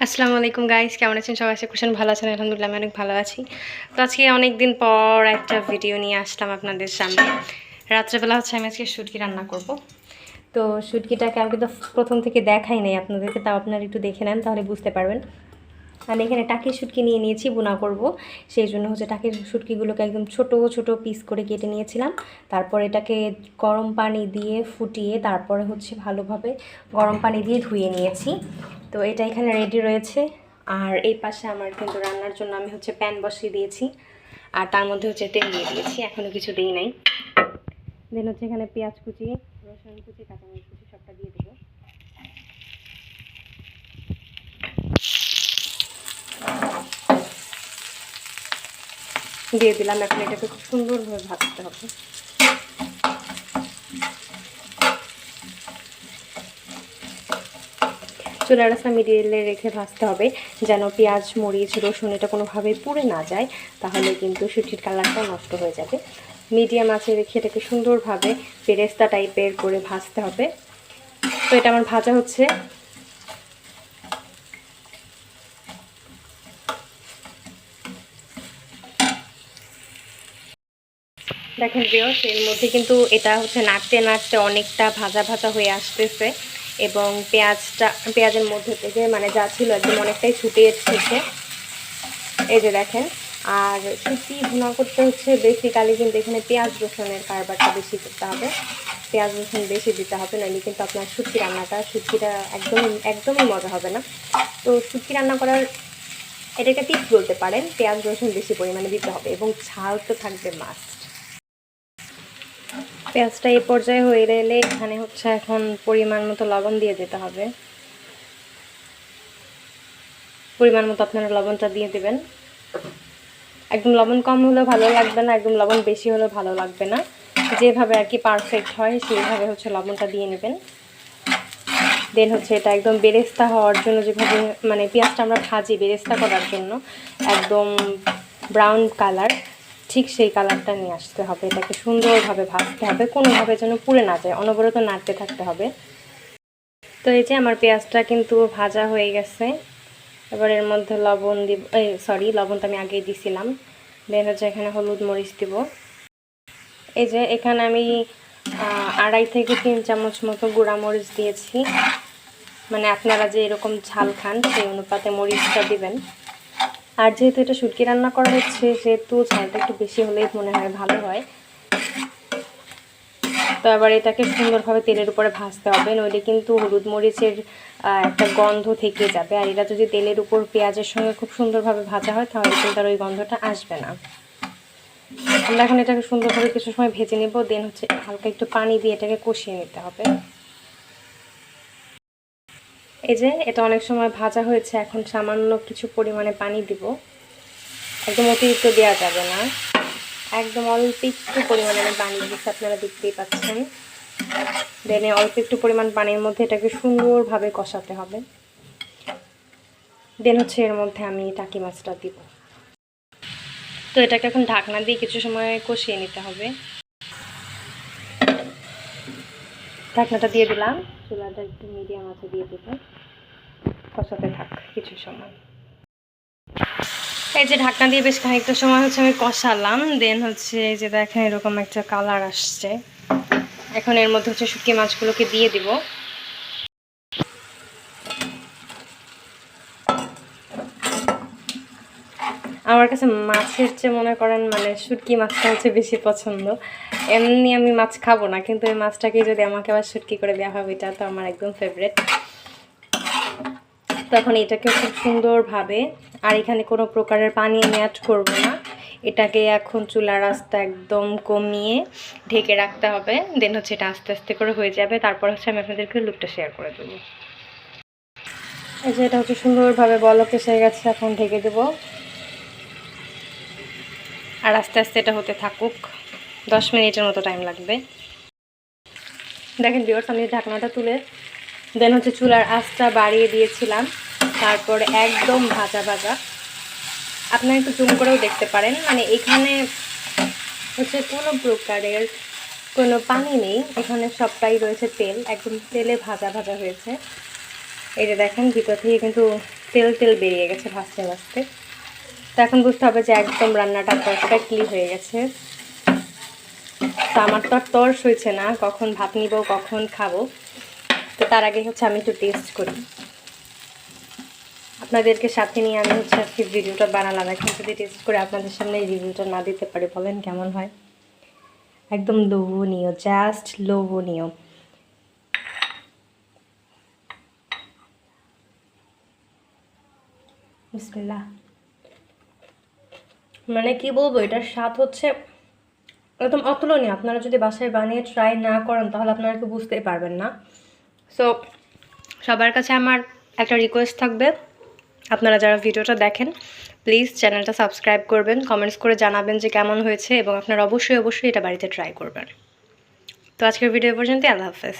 আসসালামু আলাইকুম গাইস, কেমন আছেন সবাই? আশা করছেন ভালো আছেন। আলহামদুলিল্লাহ আমি অনেক ভালো আছি। তো আজকে অনেক দিন পর একটা ভিডিও নিয়ে আসলাম আপনাদের সামনে। রাত্রেবেলা আমি আজকে শুটকি রান্না করব। তো শুটকিটাকে আমি কিন্তু প্রথম থেকে দেখাই নাই আপনাদেরকে, তাও আপনারা একটু দেখে নেন তাহলে বুঝতে পারবেন। আমি এখানে টাকি শুটকি নিয়ে নিয়েছি, বোনা করব। সেই জন্য টাকির শুটকিগুলোকে একদম ছোট ছোট পিস করে কেটে নিয়েছিলাম। তারপর এটাকে গরম পানি দিয়ে ফুটিয়ে তারপরে ভালোভাবে গরম পানি দিয়ে ধুয়ে নিয়েছি। তো এটা এখানে রেডি রয়েছে। আর এই পাশে আমার কিন্তু রান্নার জন্য আমি প্যান বসিয়ে দিয়েছি। আর তার মধ্যে তেল দিয়ে দিয়েছি, এখনও কিছু দিই নাই। দেন এখানে পেঁয়াজ কুচি, রসুন কুচি, কাঁচামরিচ কুচি সবটা দিয়ে দেবো। দিয়ে দিলাম। এখন এটাকে খুব সুন্দরভাবে ভাজতে হবে। চুলার রাস্তা মিডিলে রেখে ভাজতে হবে, যেন পেঁয়াজ মরিচ রসুন এটা কোনোভাবেই পুড়ে না যায়, তাহলে কিন্তু শুটকির কালারটাও নষ্ট হয়ে যাবে। মিডিয়াম আঁচে রেখে এটাকে সুন্দরভাবে বেরেস্তা টাইপের করে ভাজতে হবে। তো এটা আমার ভাজা হচ্ছে। দেখেন ভিউয়ার্স, এর মধ্যে কিন্তু এটা নাড়তে নাড়তে অনেকটা ভাজা ভাজা হয়ে আসতেছে, এবং পেঁয়াজের মধ্যে থেকে যা ছিল একদম অনেকটাই ছুটে এসেছে। এই যে দেখেন। আর শুটকি ভুনা করতে বেসিক্যালি কিন্তু এখানে পেঁয়াজ রসুনের কারবারটা বেশি করতে হবে। পেঁয়াজ রসুন বেশি দিতে হবে, নাহলে কিন্তু আপনার শুটকিটা একদমই মজা হবে না। তো শুটকি রান্না করার এটা একটা টিপস বলতে পারেন, পেঁয়াজ রসুন বেশি পরিমাণে দিতে হবে এবং ঝাল তো থাকবে মাস্ট। পেঁয়াজটা এই পর্যায়ে হয়ে এলে এখানে এখন পরিমাণ মতো লবণ দিয়ে দিতে হবে। পরিমাণ মতো আপনারা লবণটা দিয়ে দেবেন। একদম লবণ কম হলেও ভালো লাগবে না, একদম লবণ বেশি হলেও ভালো লাগবে না। যেভাবে আর কি পারফেক্ট হয় সেইভাবে লবণটা দিয়ে নেবেন। দেন এটা একদম বেরেস্তা হওয়ার জন্য, যেভাবে পেঁয়াজটা আমরা ভাজি বেরেস্তা করার জন্য একদম ব্রাউন কালার, ঠিক সেই কালারটা নিয়ে আসতে হবে। এটাকে সুন্দরভাবে ভাজতে হবে, কোনোভাবে যেন পুড়ে না যায়, অনবরত নাড়তে থাকতে হবে। তো এই যে আমার পেঁয়াজটা কিন্তু ভাজা হয়ে গেছে। এবার এর মধ্যে লবণ দিব, লবণটা আমি আগেই দিছিলাম। দেন এখানে হলুদ মরিচ দিব। এই যে এখানে আমি 2.5 থেকে 3 চামচ মতো গুঁড়া মরিচ দিয়েছি। আপনারা যে এরকম ঝাল খান সেই অনুপাতে মরিচটা দিবেন। আর যেহেতু এটা শুটকি রান্না করা হচ্ছে, সেহেতু ঝালটা একটু বেশি হলেই মনে হয় ভালো হয়। তো এবার এটাকে সুন্দরভাবে তেলের উপরে ভাজতে হবে, নইলে কিন্তু হলুদ মরিচের একটা গন্ধ থেকে যাবে। আর এটা যদি তেলের উপর পেঁয়াজের সঙ্গে খুব সুন্দরভাবে ভাজা হয়, তাহলে কিন্তু আর ওই গন্ধটা আসবে না। আমরা এখন এটাকে সুন্দরভাবে কিছু সময় ভেজে নেব। দেন হালকা একটু পানি দিয়ে এটাকে কষিয়ে নিতে হবে। এই যে এটা অনেক সময় ভাজা হয়েছে, এখন সামান্য কিছু পরিমাণে পানি দিব। একদম অতিরিক্ত দেওয়া যাবে না, একদম অল্প একটু পরিমাণে আমি পানি দিচ্ছি, আপনারা দেখতেই পাচ্ছেন। দেন অল্প একটু পরিমাণ পানির মধ্যে এটাকে সুন্দরভাবে কষাতে হবে। দেন এর মধ্যে আমি টাকি মাছটা দিব। তো এটাকে এখন ঢাকনা দিয়ে কিছু সময় কষিয়ে নিতে হবে। ঢাকনাটা দিয়ে দিলাম, চুলাটা একটু মিডিয়াম আঁচে দিয়ে দেবো, কষাতে থাক কিছু সময়। এই যে ঢাকনা দিয়ে বেশ খানিকটা সময় আমি কষালাম। দেন এই যে দেখেন এরকম একটা কালার আসছে। এখন এর মধ্যে শুটকি মাছগুলোকে দিয়ে দিব। আমার কাছে মাছের চেয়ে মনে করেন শুটকি মাছটা বেশি পছন্দ। এমনি আমি মাছ খাবো না, কিন্তু এই মাছটাকে যদি আমাকে আবার শুটকি করে দেওয়া হবে, এটা তো আমার একদম ফেভারিট। তখন এটাকে খুব সুন্দরভাবে, আর এখানে কোনো প্রকারের পানি আমি অ্যাড করবো না, এটাকে এখন চুলার আঁচটা একদম কমিয়ে ঢেকে রাখতে হবে। দেন এটা আস্তে আস্তে করে হয়ে যাবে। তারপর আমি আপনাদেরকে লুকটা শেয়ার করে দেবো। এই যে এটা সুন্দরভাবে বলক এসে গেছে, এখন ঢেকে দেবো। আর আস্তে আস্তে এটা হতে থাকুক, 10 মিনিটের মতো টাইম লাগবে। দেখেন ভিউয়ার্স, আমি ঢাকনাটা তুলে দেন চুলার আঁচটা বাড়িয়ে দিয়েছিলাম। তারপরে একদম ভাজা ভাজা, আপনারা একটু জুম করেও দেখতে পারেন। এখানে কোনো প্রকারের কোনো পানি নেই, এখানে সবটাই রয়েছে তেল, একদম তেলে ভাজা ভাজা হয়েছে। এই যে দেখেন ভিতর থেকে কিন্তু তেল তেল বেরিয়ে গেছে ভাজতে ভাজতে। তো এখন বুঝতে হবে যে একদম রান্নাটা পারফেক্টলি হয়ে গেছে। তো আমার তো আর তর্স হয়েছে না কখন ভাত নিব কখন খাবো। তো তার আগে হচ্ছে আমি একটু টেস্ট করি, আপনাদেরকে সাথে নিয়ে আমি হচ্ছে আজকে ভিডিওটা বানালাম। এখন যদি টেস্ট করে আপনাদের সামনে এই রিভিউটা না দিতে পারি বলেন কেমন হয়? একদম লোভনীয়, জাস্ট লোভনীয়। বিসমিল্লাহ। মানে কি বলবো, এটার স্বাদ হচ্ছে একদম অতুলনীয়। আপনারা যদি বাসায় বানিয়ে ট্রাই না করেন তাহলে আপনারা কি বুঝতেই পারবেন না। সো সবার কাছে আমার একটা রিকোয়েস্ট থাকবে, আপনারা যারা ভিডিওটা দেখেন প্লিজ চ্যানেলটা সাবস্ক্রাইব করবেন, কমেন্টস করে জানাবেন যে কেমন হয়েছে এবং আপনারা অবশ্যই এটা বাড়িতে ট্রাই করবেন। তো আজকের ভিডিও পর্যন্ত, আল্লাহ হাফেজ।